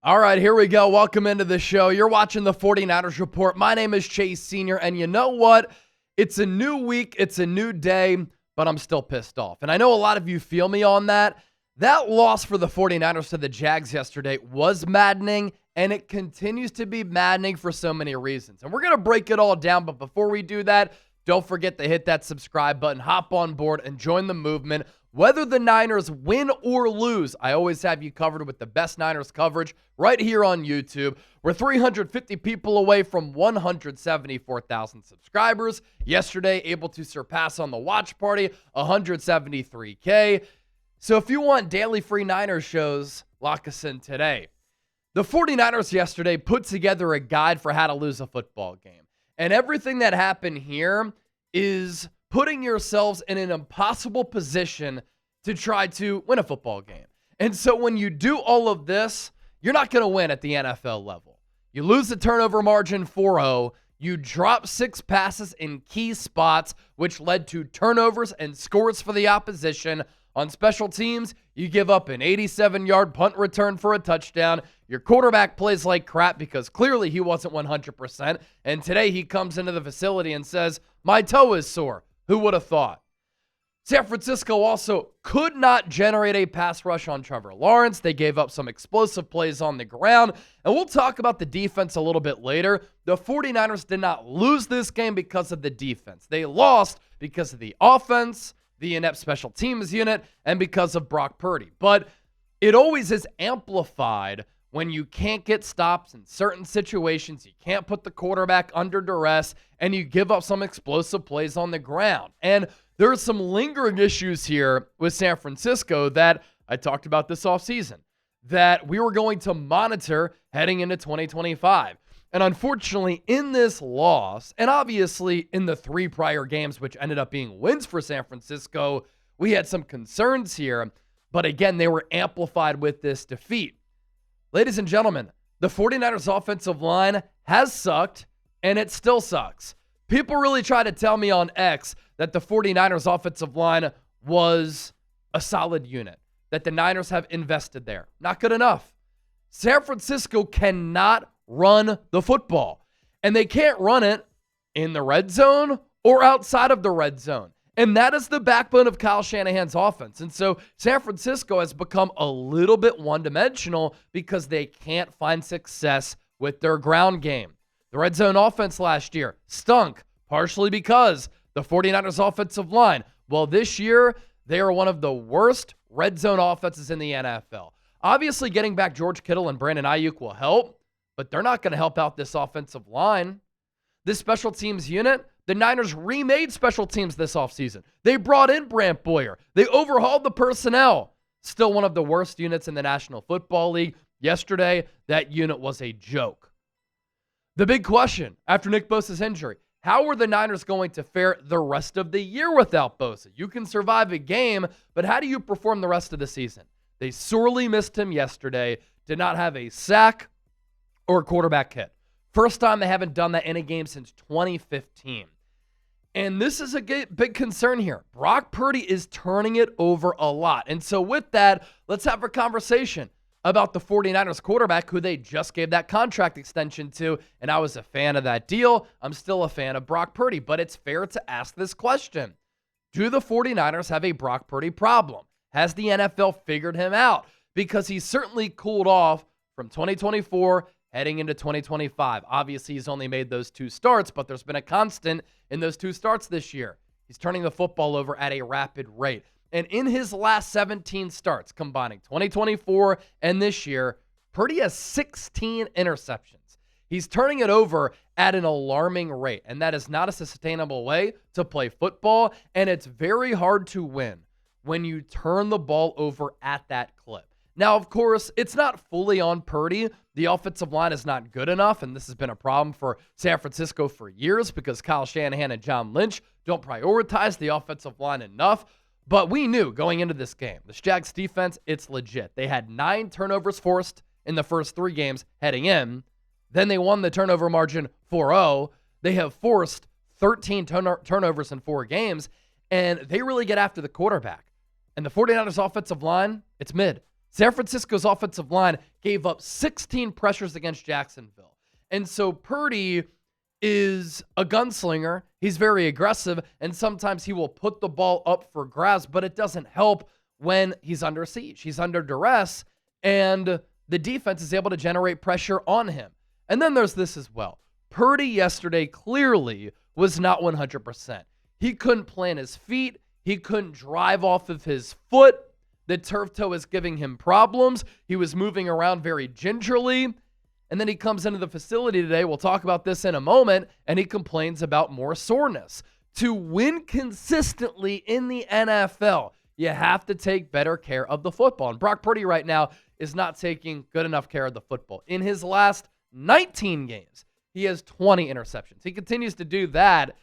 All right, here we go. Welcome into the show. You're watching the 49ers Report. My name is Chase Sr., and you know what? It's a new week. It's a new day, but I'm still pissed off. And I know a lot of you feel me on that. That loss for the 49ers to the Jags yesterday was maddening, and it continues to be maddening for so many reasons. And we're going to break it all down, but before we do that, don't forget to hit that subscribe button, hop on board, and join the movement. Whether the Niners win or lose, I always have you covered with the best Niners coverage right here on YouTube. We're 350 people away from 174,000 subscribers. Yesterday, able to surpass on the watch party, 173K. So if you want daily free Niners shows, lock us in today. The 49ers yesterday put together a guide for how to lose a football game. And everything that happened here is putting yourselves in an impossible position to try to win a football game. And so when you do all of this, you're not going to win at the NFL level. You lose the turnover margin 4-0. You drop 6 passes in key spots, which led to turnovers and scores for the opposition. On special teams, you give up an 87-yard punt return for a touchdown. Your quarterback plays like crap because clearly he wasn't 100%. And today he comes into the facility and says, "My toe is sore." Who would have thought? San Francisco also could not generate a pass rush on Trevor Lawrence. They gave up some explosive plays on the ground. And we'll talk about the defense a little bit later. The 49ers did not lose this game because of the defense. They lost because of the offense, the inept special teams unit, and because of Brock Purdy. But it always is amplified when you can't get stops in certain situations, you can't put the quarterback under duress, and you give up some explosive plays on the ground. And there are some lingering issues here with San Francisco that I talked about this offseason that we were going to monitor heading into 2025. And unfortunately, in this loss, and obviously in the 3 prior games, which ended up being wins for San Francisco, we had some concerns here. But again, they were amplified with this defeat. Ladies and gentlemen, the 49ers offensive line has sucked, and it still sucks. People really try to tell me on X that the 49ers offensive line was a solid unit, that the Niners have invested there. Not good enough. San Francisco cannot run the football, and they can't run it in the red zone or outside of the red zone. And that is the backbone of Kyle Shanahan's offense. And so San Francisco has become a little bit one-dimensional because they can't find success with their ground game. The red zone offense last year stunk, partially because the 49ers offensive line, well, this year, they are one of the worst red zone offenses in the NFL. Obviously, getting back George Kittle and Brandon Ayuk will help, but they're not going to help out this offensive line. This special teams unit, the Niners remade special teams this offseason. They brought in Brant Boyer. They overhauled the personnel. Still one of the worst units in the National Football League. Yesterday, that unit was a joke. The big question after Nick Bosa's injury, how are the Niners going to fare the rest of the year without Bosa? You can survive a game, but how do you perform the rest of the season? They sorely missed him yesterday, did not have a sack or a quarterback hit. First time they haven't done that in a game since 2015. And this is a big concern here. Brock Purdy is turning it over a lot. And so with that, let's have a conversation about the 49ers quarterback who they just gave that contract extension to. And I was a fan of that deal. I'm still a fan of Brock Purdy. But it's fair to ask this question. Do the 49ers have a Brock Purdy problem? Has the NFL figured him out? Because he's certainly cooled off from 2024 heading into 2025. Obviously, he's only made those 2 starts, but there's been a constant in those 2 starts this year. He's turning the football over at a rapid rate. And in his last 17 starts, combining 2024 and this year, Purdy has 16 interceptions. He's turning it over at an alarming rate, and that is not a sustainable way to play football, and it's very hard to win when you turn the ball over at that clip. Now, of course, it's not fully on Purdy. The offensive line is not good enough, and this has been a problem for San Francisco for years because Kyle Shanahan and John Lynch don't prioritize the offensive line enough. But we knew going into this game, this Jags defense, it's legit. They had 9 turnovers forced in the first 3 games heading in. Then they won the turnover margin 4-0. They have forced 13 turnovers in 4 games, and they really get after the quarterback. And the 49ers offensive line, it's mid. San Francisco's offensive line gave up 16 pressures against Jacksonville. And so Purdy is a gunslinger. He's very aggressive, and sometimes he will put the ball up for grabs, but it doesn't help when he's under siege. He's under duress, and the defense is able to generate pressure on him. And then there's this as well. Purdy yesterday clearly was not 100%. He couldn't plant his feet. He couldn't drive off of his foot. The turf toe is giving him problems. He was moving around very gingerly. And then he comes into the facility today, we'll talk about this in a moment, and he complains about more soreness. To win consistently in the NFL, you have to take better care of the football. And Brock Purdy right now is not taking good enough care of the football. In his last 19 games, he has 20 interceptions. He continues to do that.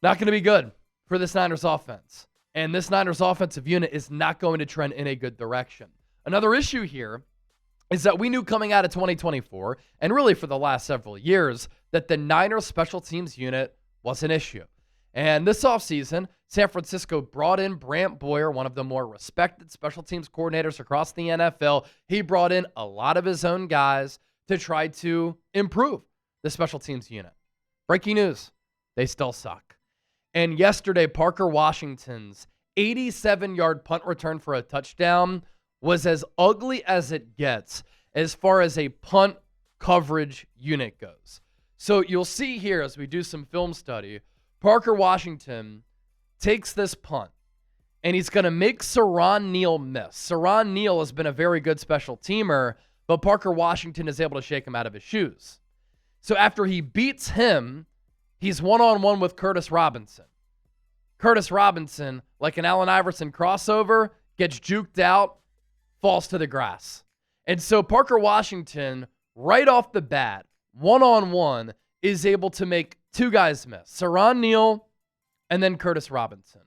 Not going to be good for this Niners offense. And this Niners offensive unit is not going to trend in a good direction. Another issue here is that we knew coming out of 2024, and really for the last several years, that the Niners special teams unit was an issue. And this offseason, San Francisco brought in Brant Boyer, one of the more respected special teams coordinators across the NFL. He brought in a lot of his own guys to try to improve the special teams unit. Breaking news, they still suck. And yesterday, Parker Washington's 87-yard punt return for a touchdown was as ugly as it gets as far as a punt coverage unit goes. So you'll see here as we do some film study, Parker Washington takes this punt, and he's going to make Siran Neal miss. Siran Neal has been a very good special teamer, but Parker Washington is able to shake him out of his shoes. So after he beats him, he's one-on-one with Curtis Robinson. Curtis Robinson, like an Allen Iverson crossover, gets juked out, falls to the grass. And so Parker Washington, right off the bat, one-on-one, is able to make two guys miss. Siran Neal and then Curtis Robinson.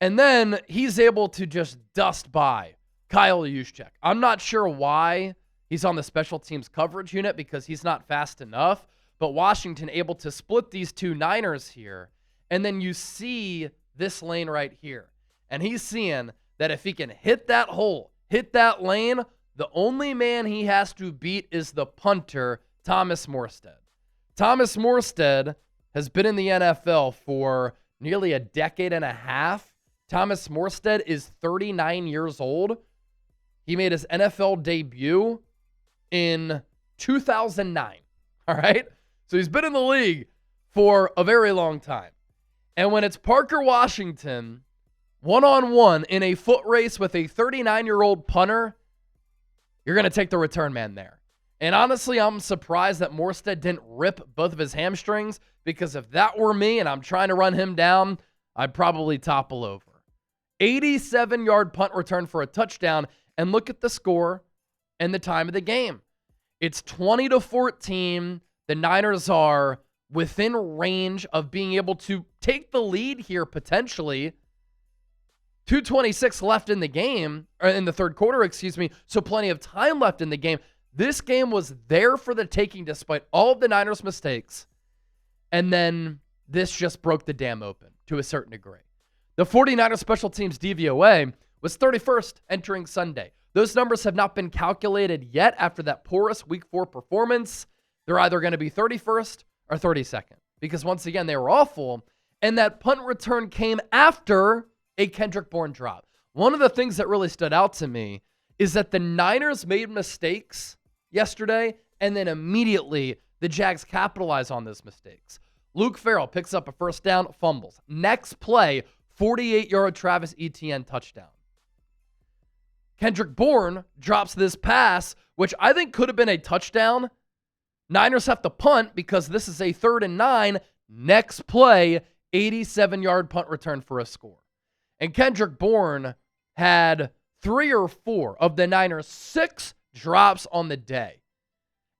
And then he's able to just dust by Kyle Juszczyk. I'm not sure why he's on the special teams coverage unit because he's not fast enough, but Washington able to split these two Niners here. And then you see this lane right here. And he's seeing that if he can hit that hole, hit that lane, the only man he has to beat is the punter, Thomas Morstead. Thomas Morstead has been in the NFL for nearly a decade and a half. Thomas Morstead is 39 years old. He made his NFL debut in 2009. All right? So he's been in the league for a very long time. And when it's Parker Washington one-on-one in a foot race with a 39-year-old punter, you're going to take the return man there. And honestly, I'm surprised that Morstead didn't rip both of his hamstrings, because if that were me and I'm trying to run him down, I'd probably topple over. 87-yard punt return for a touchdown, and look at the score and the time of the game. It's 20-14. The Niners are within range of being able to take the lead here potentially. 2:26 left in the game, or in the third quarter, so plenty of time left in the game. This game was there for the taking despite all of the Niners' mistakes. And then this just broke the dam open to a certain degree. The 49ers special teams DVOA was 31st entering Sunday. Those numbers have not been calculated yet after that porous Week 4 performance. They're either going to be 31st or 32nd, because once again, they were awful. And that punt return came after a Kendrick Bourne drop. One of the things that really stood out to me is that the Niners made mistakes yesterday, and then immediately the Jags capitalize on those mistakes. Luke Farrell picks up a first down, fumbles. Next play, 48-yard Travis Etienne touchdown. Kendrick Bourne drops this pass, which I think could have been a touchdown. Niners have to punt because this is a 3rd and 9. Next play, 87-yard punt return for a score. And Kendrick Bourne had 3 or 4 of the Niners' 6 drops on the day.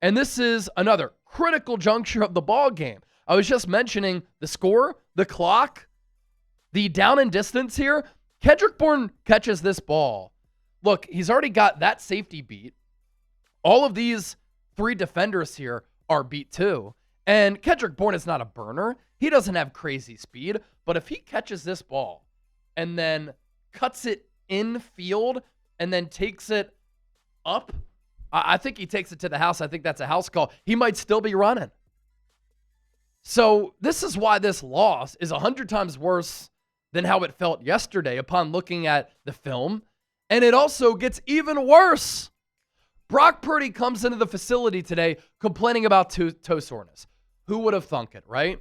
And this is another critical juncture of the ball game. I was just mentioning the score, the clock, the down and distance here. Kendrick Bourne catches this ball. Look, he's already got that safety beat. All of these 3 defenders here are beat too. And Kendrick Bourne is not a burner. He doesn't have crazy speed. But if he catches this ball and then cuts it in field and then takes it up, I think he takes it to the house. I think that's a house call. He might still be running. So this is why this loss is 100 times worse than how it felt yesterday upon looking at the film. And it also gets even worse. Brock Purdy comes into the facility today complaining about toe soreness. Who would have thunk it, right?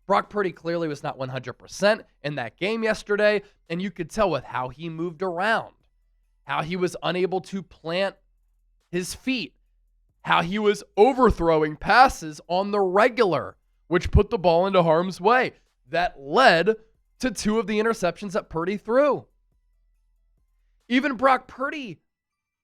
Brock Purdy clearly was not 100% in that game yesterday, and you could tell with how he moved around, how he was unable to plant his feet, how he was overthrowing passes on the regular, which put the ball into harm's way. That led to 2 of the interceptions that Purdy threw. Even Brock Purdy,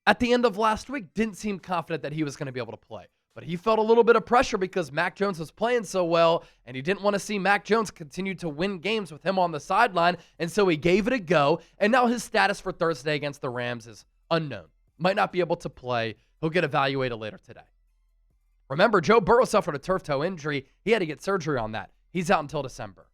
at the end of last week, didn't seem confident that he was going to be able to play. But he felt a little bit of pressure because Mac Jones was playing so well, and he didn't want to see Mac Jones continue to win games with him on the sideline, and so he gave it a go, and now his status for Thursday against the Rams is unknown. Might not be able to play. He'll get evaluated later today. Remember, Joe Burrow suffered a turf toe injury. He had to get surgery on that. He's out until December.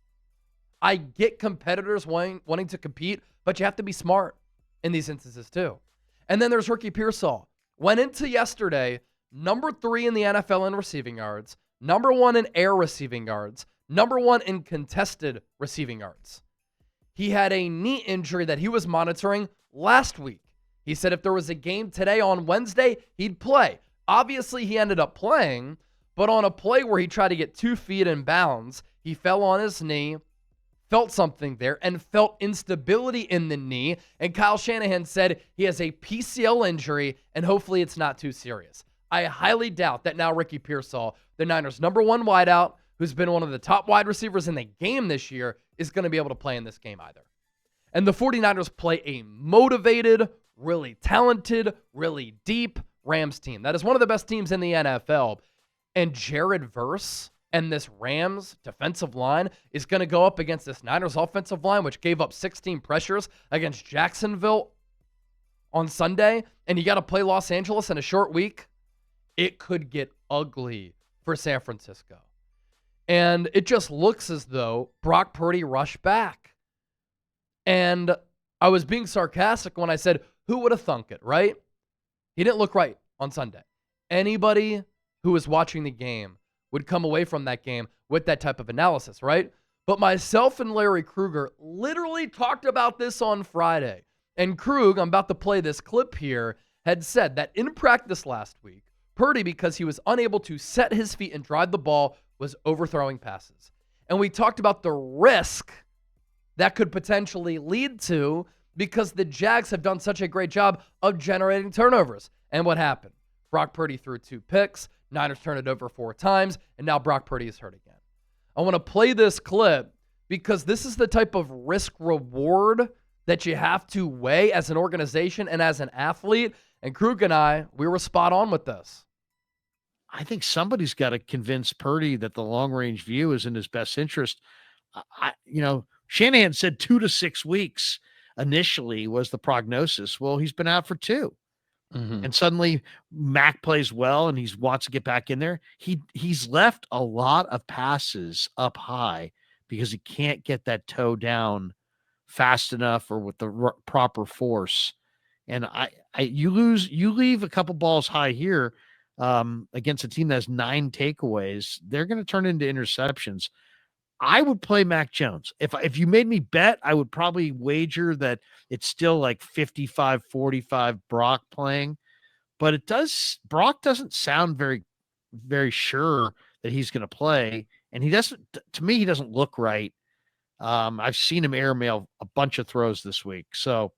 I get competitors wanting to compete, but you have to be smart in these instances too. And then there's Ricky Pearsall. Went into yesterday, number 3 in the NFL in receiving yards, number 1 in air receiving yards, number 1 in contested receiving yards. He had a knee injury that he was monitoring last week. He said if there was a game today on Wednesday, he'd play. Obviously, he ended up playing, but on a play where he tried to get 2 feet in bounds, he fell on his knee, felt something there, and felt instability in the knee. And Kyle Shanahan said he has a PCL injury, and hopefully it's not too serious. I highly doubt that now Ricky Pearsall, the Niners' number 1 wideout, who's been one of the top wide receivers in the game this year, is going to be able to play in this game either. And the 49ers play a motivated, really talented, really deep Rams team. That is one of the best teams in the NFL. And Jared Verse and this Rams defensive line is going to go up against this Niners offensive line, which gave up 16 pressures against Jacksonville on Sunday. And you got to play Los Angeles in a short week. It could get ugly for San Francisco. And it just looks as though Brock Purdy rushed back. And I was being sarcastic when I said, who would have thunk it, right? He didn't look right on Sunday. Anybody who was watching the game would come away from that game with that type of analysis, right? But myself and Larry Krueger literally talked about this on Friday. And Krug, I'm about to play this clip here, had said that in practice last week, Purdy, because he was unable to set his feet and drive the ball, was overthrowing passes. And we talked about the risk that could potentially lead to because the Jags have done such a great job of generating turnovers. And what happened? Brock Purdy threw 2 picks, Niners turned it over 4 times, and now Brock Purdy is hurt again. I want to play this clip because this is the type of risk-reward that you have to weigh as an organization and as an athlete. And Krug and I, we were spot on with this. I think somebody's got to convince Purdy that the long-range view is in his best interest. Shanahan said 2 to 6 weeks initially was the prognosis. Well, he's been out for 2. Mm-hmm. And suddenly Mac plays well and he wants to get back in there. He's left a lot of passes up high because he can't get that toe down fast enough or with the proper force. And you leave a couple balls high here against a team that has 9 takeaways. They're going to turn into interceptions. I would play Mac Jones. If you made me bet, I would probably wager that it's still like 55-45 Brock playing. But Brock doesn't sound very, very sure that he's going to play. And he doesn't look right. I've seen him airmail a bunch of throws this week. So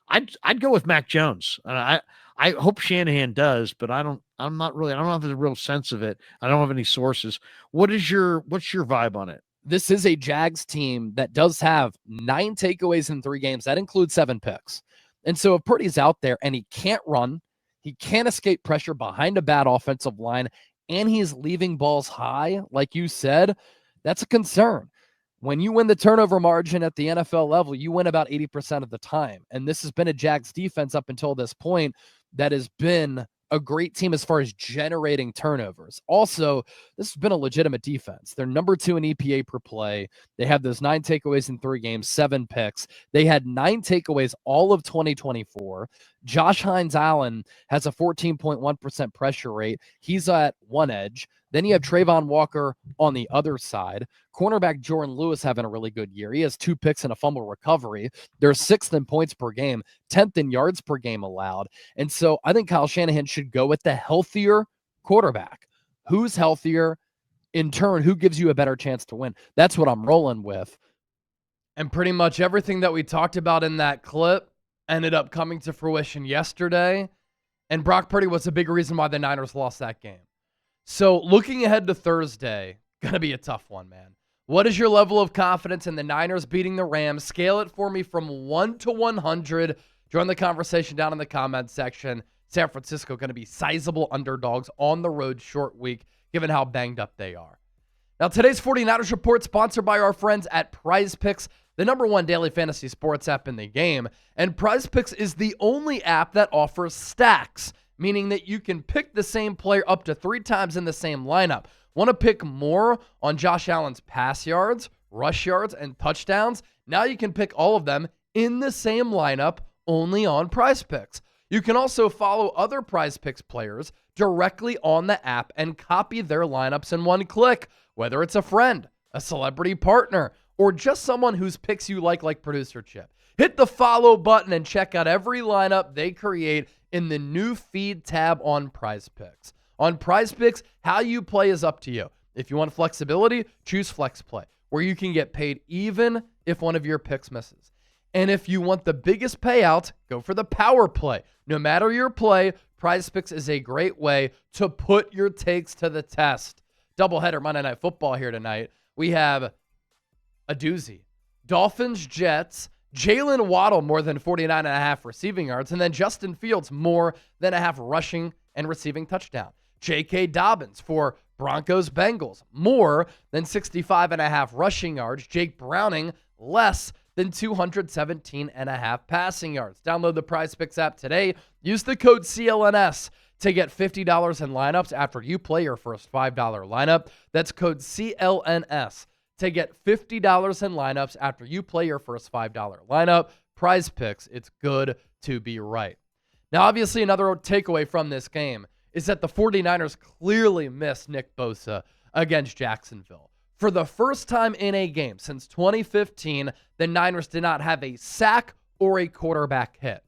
I'd go with Mac Jones. And I hope Shanahan does, but I don't have a real sense of it. I don't have any sources. What's your vibe on it? This is a Jags team that does have 9 takeaways in 3 games. That includes 7 picks. And so if Purdy's out there and he can't run, he can't escape pressure behind a bad offensive line, and he's leaving balls high, like you said, that's a concern. When you win the turnover margin at the NFL level, you win about 80% of the time. And this has been a Jags defense up until this point that has been a great team as far as generating turnovers. Also, this has been a legitimate defense. They're number 2 in EPA per play. They have those 9 takeaways in 3 games, 7 picks. They had 9 takeaways all of 2024. Josh Hines-Allen has a 14.1% pressure rate. He's at one edge. Then you have Trayvon Walker on the other side. Cornerback Jordan Lewis having a really good year. He has 2 picks and a fumble recovery. They're 6th in points per game, 10th in yards per game allowed. And so I think Kyle Shanahan should go with the healthier quarterback. Who's healthier? In turn, who gives you a better chance to win? That's what I'm rolling with. And pretty much everything that we talked about in that clip ended up coming to fruition yesterday. And Brock Purdy was a big reason why the Niners lost that game. So looking ahead to Thursday, going to be a tough one, man. What is your level of confidence in the Niners beating the Rams? Scale it for me from 1 to 100. Join the conversation down in the comment section. San Francisco going to be sizable underdogs on the road short week, given how banged up they are. Now, today's 49ers Report sponsored by our friends at Prize Picks, the #1 daily fantasy sports app in the game. And Prize Picks is the only app that offers stacks, meaning that you can pick the same player up to 3 times in the same lineup. Want to pick more on Josh Allen's pass yards, rush yards, and touchdowns? Now you can pick all of them in the same lineup only on Prize Picks. You can also follow other Prize Picks players directly on the app and copy their lineups in one click, whether it's a friend, a celebrity partner, or just someone whose picks you like producer Chip. Hit the follow button and check out every lineup they create in the new feed tab on Prize Picks. On Prize Picks, how you play is up to you. If you want flexibility, choose Flex Play, where you can get paid even if one of your picks misses. And if you want the biggest payout, go for the Power Play. No matter your play, Prize Picks is a great way to put your takes to the test. Doubleheader Monday Night Football here tonight. We have a doozy. Dolphins, Jets, Jalen Waddle more than 49.5 receiving yards, and then Justin Fields more than a half rushing and receiving touchdown. J.K. Dobbins for Broncos, Bengals, more than 65.5 rushing yards. Jake Browning, less than 217.5 passing yards. Download the Prize Picks app today. Use the code CLNS to get $50 in lineups after you play your first $5 lineup. That's code CLNS to get $50 in lineups after you play your first $5 lineup. Prize Picks, it's good to be right. Now, obviously, another takeaway from this game is that the 49ers clearly missed Nick Bosa against Jacksonville. For the first time in a game since 2015, the Niners did not have a sack or a quarterback hit.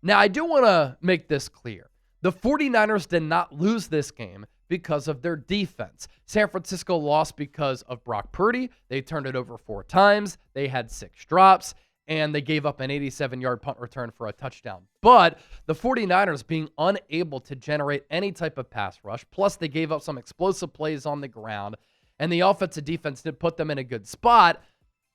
Now, I do want to make this clear. The 49ers did not lose this game because of their defense. San Francisco lost because of Brock Purdy. They turned it over 4 times. They had 6 drops, and they gave up an 87-yard punt return for a touchdown. But the 49ers being unable to generate any type of pass rush, plus they gave up some explosive plays on the ground, and the offensive defense did put them in a good spot,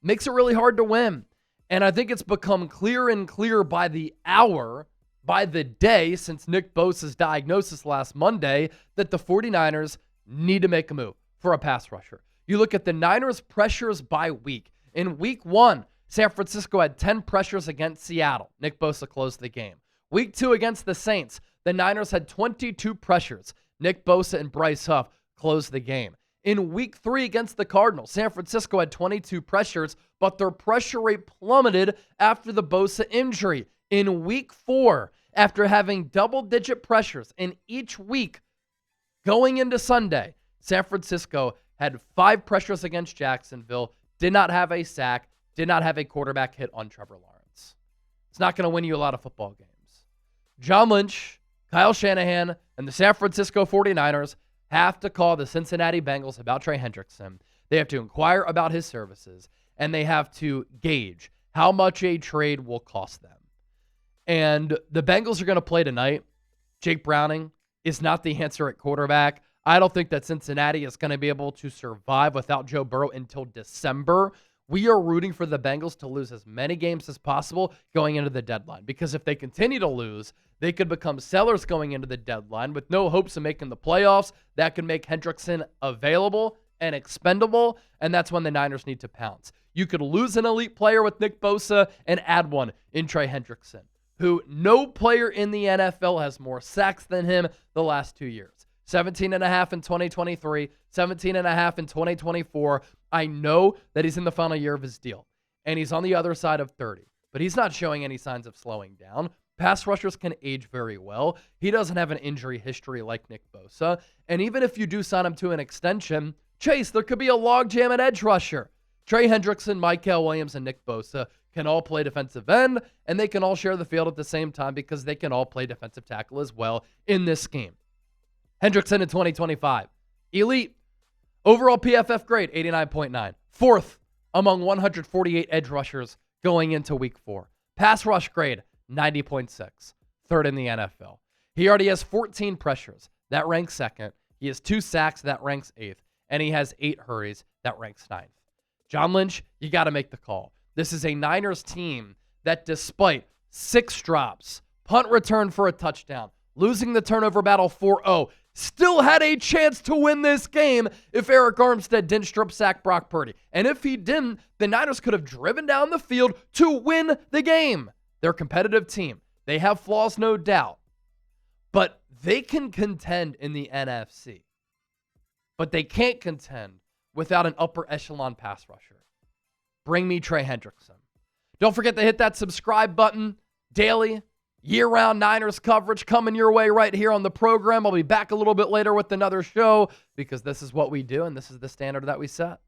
makes it really hard to win. And I think it's become clearer and clearer by the hour, by the day, since Nick Bosa's diagnosis last Monday, that the 49ers need to make a move for a pass rusher. You look at the Niners' pressures by week. In week 1, San Francisco had 10 pressures against Seattle. Nick Bosa closed the game. Week 2 against the Saints, the Niners had 22 pressures. Nick Bosa and Bryce Huff closed the game. In week 3 against the Cardinals, San Francisco had 22 pressures, but their pressure rate plummeted after the Bosa injury. In week 4, after having double-digit pressures in each week going into Sunday, San Francisco had 5 pressures against Jacksonville, did not have a sack, did not have a quarterback hit on Trevor Lawrence. It's not going to win you a lot of football games. John Lynch, Kyle Shanahan, and the San Francisco 49ers have to call the Cincinnati Bengals about Trey Hendrickson. They have to inquire about his services, and they have to gauge how much a trade will cost them. And the Bengals are going to play tonight. Jake Browning is not the answer at quarterback. I don't think that Cincinnati is going to be able to survive without Joe Burrow until December. We are rooting for the Bengals to lose as many games as possible going into the deadline, because if they continue to lose, they could become sellers going into the deadline with no hopes of making the playoffs. That could make Hendrickson available and expendable, and that's when the Niners need to pounce. You could lose an elite player with Nick Bosa and add one in Trey Hendrickson, who no player in the NFL has more sacks than him the last 2 years. 17.5 in 2023, 17.5 in 2024. I know that he's in the final year of his deal, and he's on the other side of 30, but he's not showing any signs of slowing down. Pass rushers can age very well. He doesn't have an injury history like Nick Bosa. And even if you do sign him to an extension, Chase, there could be a logjam at edge rusher. Trey Hendrickson, Mykel Williams, and Nick Bosa can all play defensive end, and they can all share the field at the same time because they can all play defensive tackle as well in this scheme. Hendrickson in 2025, elite. Overall PFF grade, 89.9. Fourth among 148 edge rushers going into week 4. Pass rush grade, 90.6. Third in the NFL. He already has 14 pressures. That ranks second. He has 2 sacks. That ranks 8th. And he has 8 hurries. That ranks 9th. John Lynch, you got to make the call. This is a Niners team that despite 6 drops, punt return for a touchdown, losing the turnover battle 4-0, still had a chance to win this game if Eric Armstead didn't strip sack Brock Purdy. And if he didn't, the Niners could have driven down the field to win the game. They're a competitive team. They have flaws, no doubt. But they can contend in the NFC. But they can't contend without an upper echelon pass rusher. Bring me Trey Hendrickson. Don't forget to hit that subscribe button. Daily, year-round Niners coverage coming your way right here on the program. I'll be back a little bit later with another show because this is what we do and this is the standard that we set.